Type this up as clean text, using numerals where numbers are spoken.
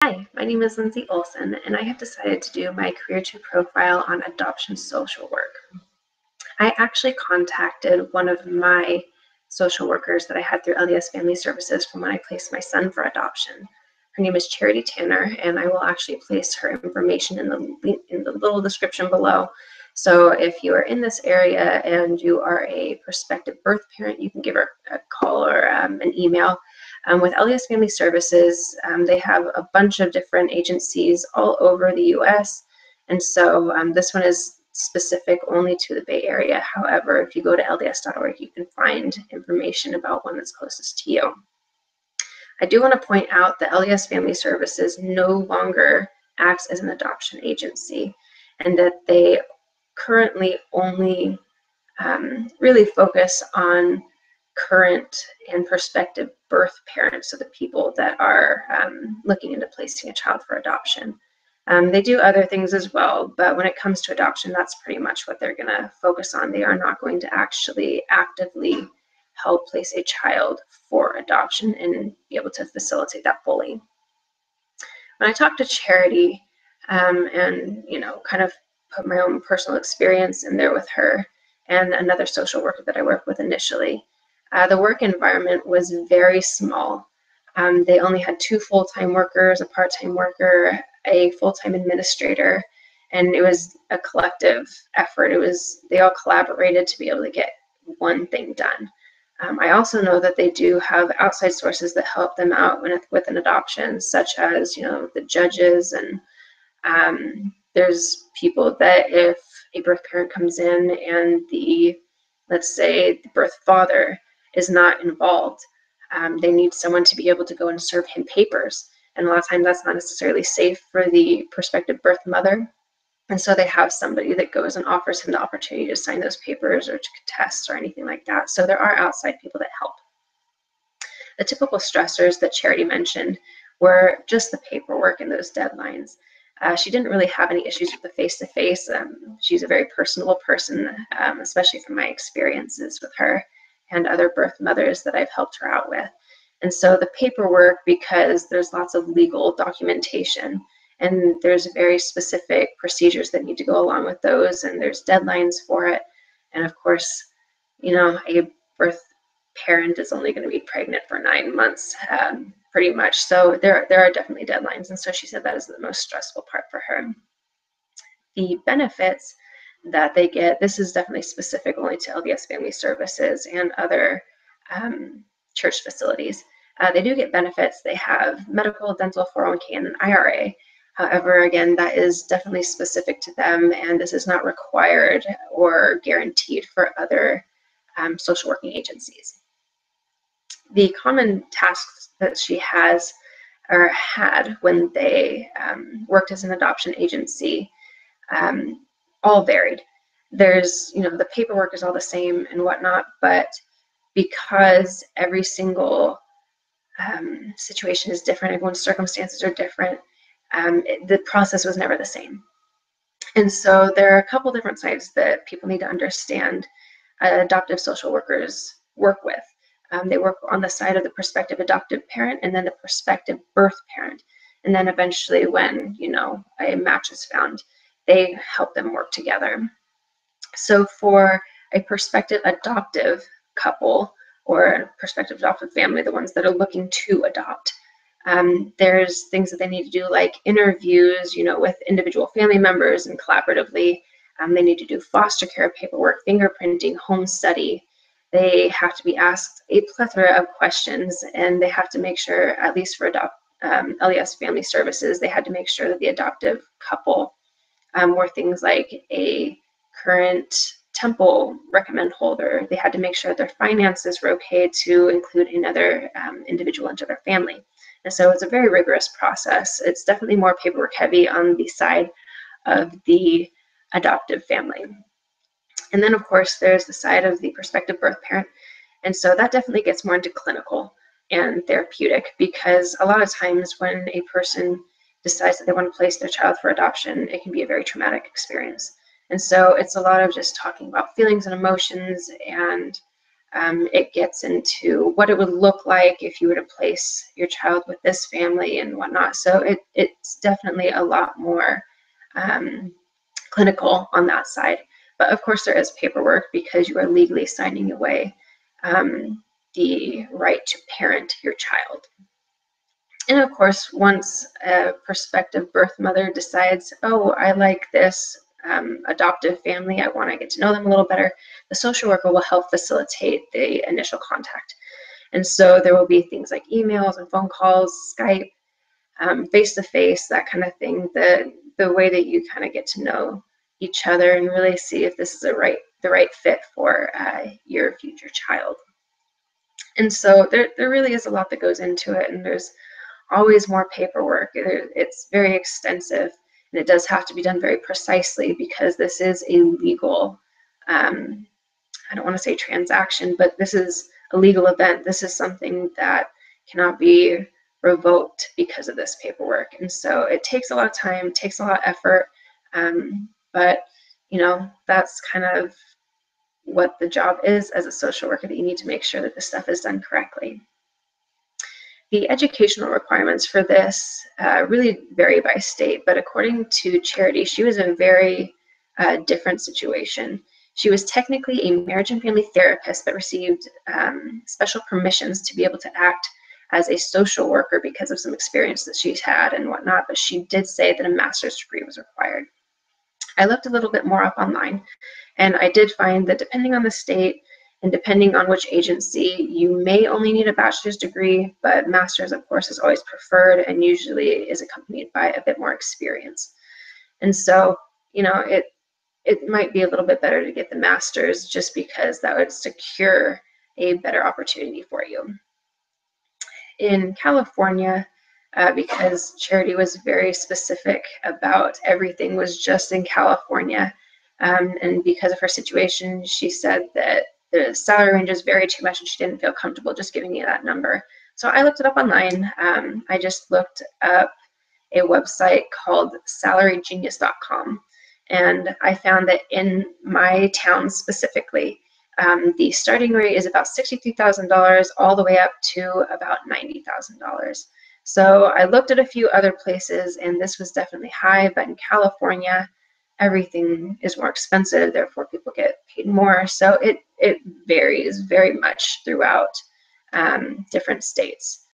Hi, my name is Lindsay Olson, and I have decided to do my Career 2 profile on adoption social work. I actually contacted one of my social workers that I had through LDS Family Services from when I placed my son for adoption. Her name is Charity Tanner, and I will actually place her information in the little description below. So if you are in this area and you are a prospective birth parent, you can give her a call or an email. With LDS Family Services, they have a bunch of different agencies all over the U.S., and so this one is specific only to the Bay Area. However, if you go to lds.org, you can find information about one that's closest to you. I do want to point out that LDS Family Services no longer acts as an adoption agency, and that they currently only really focus on current and prospective birth parents, so the people that are looking into placing a child for adoption. They do other things as well, but when it comes to adoption, that's pretty much what they're going to focus on. They are not going to actually actively help place a child for adoption and be able to facilitate that fully. When I talked to Charity and, kind of put my own personal experience in there with her and another social worker that I worked with initially, the work environment was very small. They only had 2 full-time workers, a part-time worker, a full-time administrator, and it was a collective effort. They all collaborated to be able to get one thing done. I also know that they do have outside sources that help them out with an adoption, such as, the judges, and there's people that if a birth parent comes in and let's say the birth father is not involved, they need someone to be able to go and serve him papers. And a lot of times that's not necessarily safe for the prospective birth mother. And so they have somebody that goes and offers him the opportunity to sign those papers or to contest or anything like that. So there are outside people that help. The typical stressors that Charity mentioned were just the paperwork and those deadlines. She didn't really have any issues with the face-to-face. She's a very personable person, especially from my experiences with her and other birth mothers that I've helped her out with. And so the paperwork, because there's lots of legal documentation and there's very specific procedures that need to go along with those, and there's deadlines for it. And of course, a birth parent is only going to be pregnant for 9 months, pretty much. So there are definitely deadlines. And so she said that is the most stressful part for her. The benefits that they get, this is definitely specific only to LDS Family Services and other church facilities. They do get benefits. They have medical, dental, 401k, and an IRA. However, again, that is definitely specific to them, and this is not required or guaranteed for other social working agencies. The common tasks that she has or had when they worked as an adoption agency all varied. There's, the paperwork is all the same and whatnot, but because every single situation is different, everyone's circumstances are different, the process was never the same. And so there are a couple different sides that people need to understand adoptive social workers work with. They work on the side of the prospective adoptive parent and then the prospective birth parent. And then eventually when, a match is found, they help them work together. So for a prospective adoptive couple or a prospective adoptive family, the ones that are looking to adopt, there's things that they need to do, like interviews, with individual family members and collaboratively. They need to do foster care paperwork, fingerprinting, home study. They have to be asked a plethora of questions, and they have to make sure, at least for LDS Family Services, they had to make sure that the adoptive couple were things like a current temple recommend holder. They had to make sure that their finances were okay to include another individual into their family. And so it's a very rigorous process. It's definitely more paperwork heavy on the side of the adoptive family. And then, of course, there's the side of the prospective birth parent. And so that definitely gets more into clinical and therapeutic, because a lot of times when a person decides that they want to place their child for adoption, it can be a very traumatic experience. And so it's a lot of just talking about feelings and emotions and It gets into what it would look like if you were to place your child with this family and whatnot. So it's definitely a lot more clinical on that side. But of course, there is paperwork because you are legally signing away the right to parent your child. And of course, once a prospective birth mother decides, oh, I like this adoptive family, I want to get to know them a little better, the social worker will help facilitate the initial contact. And so there will be things like emails and phone calls, Skype, face-to-face, that kind of thing, the way that you kind of get to know each other and really see if this is the right fit for your future child. And so there really is a lot that goes into it, and there's always more paperwork. It's very extensive, and it does have to be done very precisely because this is a legal, I don't want to say transaction, but this is a legal event. This is something that cannot be revoked because of this paperwork. And so it takes a lot of time, takes a lot of effort, but that's kind of what the job is as a social worker, that you need to make sure that this stuff is done correctly. The educational requirements for this really vary by state, but according to Charity, she was in a very different situation. She was technically a marriage and family therapist, but received special permissions to be able to act as a social worker because of some experience that she's had and whatnot, but she did say that a master's degree was required. I looked a little bit more up online, and I did find that depending on the state and depending on which agency, you may only need a bachelor's degree, but master's, of course, is always preferred and usually is accompanied by a bit more experience. And so, it might be a little bit better to get the master's just because that would secure a better opportunity for you. In California, because Charity was very specific about everything was just in California, and because of her situation, she said that the salary ranges vary too much and she didn't feel comfortable just giving me that number. So I looked it up online. I just looked up a website called salary.genius.com, and I found that in my town specifically, the starting rate is about $63,000 all the way up to about $90,000. So I looked at a few other places, and this was definitely high, but in California, everything is more expensive, therefore people get paid more. So it varies very much throughout different states.